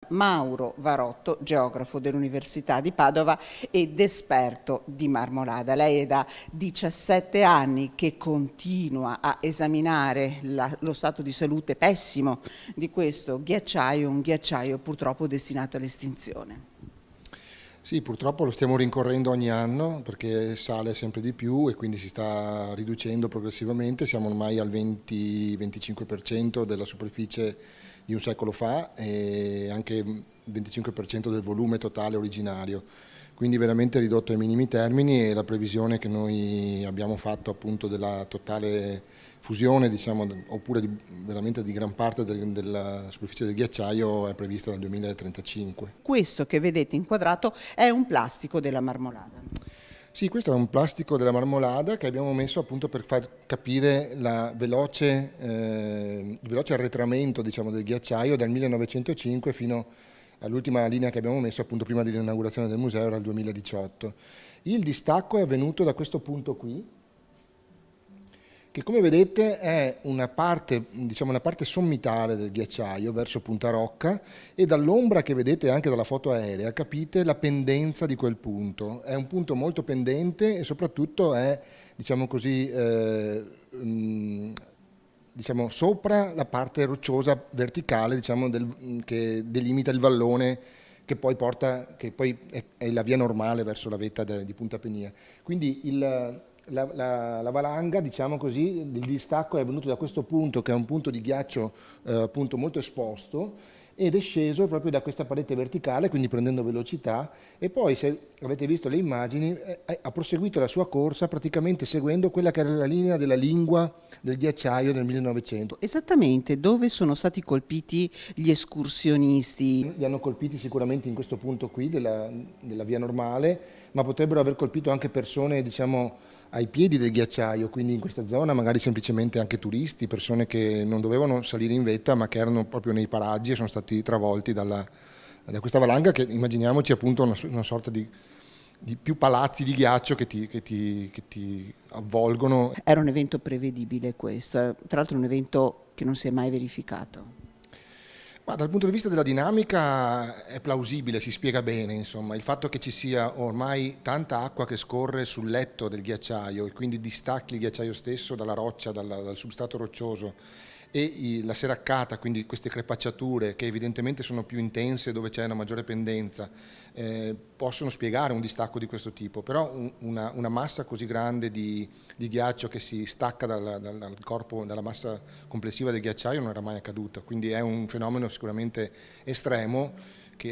Mauro Varotto, geografo dell'Università di Padova ed esperto di Marmolada. Lei è da 17 anni che continua a esaminare lo stato di salute pessimo di questo ghiacciaio, un ghiacciaio purtroppo destinato all'estinzione. Sì, purtroppo lo stiamo rincorrendo ogni anno perché sale sempre di più e quindi si sta riducendo progressivamente. Siamo ormai al 20-25% della superficie di un secolo fa e anche il 25% del volume totale originario. Quindi veramente ridotto ai minimi termini, e la previsione che noi abbiamo fatto appunto della totale fusione, diciamo, oppure veramente di gran parte della superficie del ghiacciaio è prevista dal 2035. Questo che vedete inquadrato è un plastico della Marmolada. Sì, questo è un plastico della Marmolada che abbiamo messo appunto per far capire il veloce arretramento, diciamo, del ghiacciaio dal 1905 fino all'ultima linea che abbiamo messo appunto prima dell'inaugurazione del museo, era il 2018. Il distacco è avvenuto da questo punto qui, che come vedete è una parte, diciamo, una parte sommitale del ghiacciaio verso Punta Rocca, e dall'ombra che vedete anche dalla foto aerea capite la pendenza di quel punto. È un punto molto pendente e soprattutto è, diciamo così, diciamo, sopra la parte rocciosa verticale, diciamo, che delimita il vallone che poi è la via normale verso la vetta di Punta Penia. Quindi la valanga, diciamo così, il distacco è venuto da questo punto, che è un punto di ghiaccio appunto molto esposto, ed è sceso proprio da questa parete verticale, quindi prendendo velocità, e poi, se avete visto le immagini, ha proseguito la sua corsa praticamente seguendo quella che era la linea della lingua del ghiacciaio del 1900. Esattamente dove sono stati colpiti gli escursionisti? Li hanno colpiti sicuramente in questo punto qui della via normale, ma potrebbero aver colpito anche persone, diciamo, ai piedi del ghiacciaio, quindi in questa zona magari semplicemente anche turisti, persone che non dovevano salire in vetta ma che erano proprio nei paraggi e sono stati travolti da questa valanga, che immaginiamoci appunto una sorta di più palazzi di ghiaccio che ti avvolgono. Era un evento prevedibile questo, tra l'altro un evento che non si è mai verificato. Ma dal punto di vista della dinamica è plausibile, si spiega bene, insomma, il fatto che ci sia ormai tanta acqua che scorre sul letto del ghiacciaio e quindi distacchi il ghiacciaio stesso dalla roccia, dal substrato roccioso, e la seraccata, quindi queste crepacciature che evidentemente sono più intense dove c'è una maggiore pendenza, possono spiegare un distacco di questo tipo, però una massa così grande di ghiaccio che si stacca dal corpo, dalla massa complessiva del ghiacciaio non era mai accaduta, quindi è un fenomeno sicuramente estremo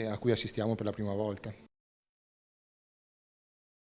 a cui assistiamo per la prima volta.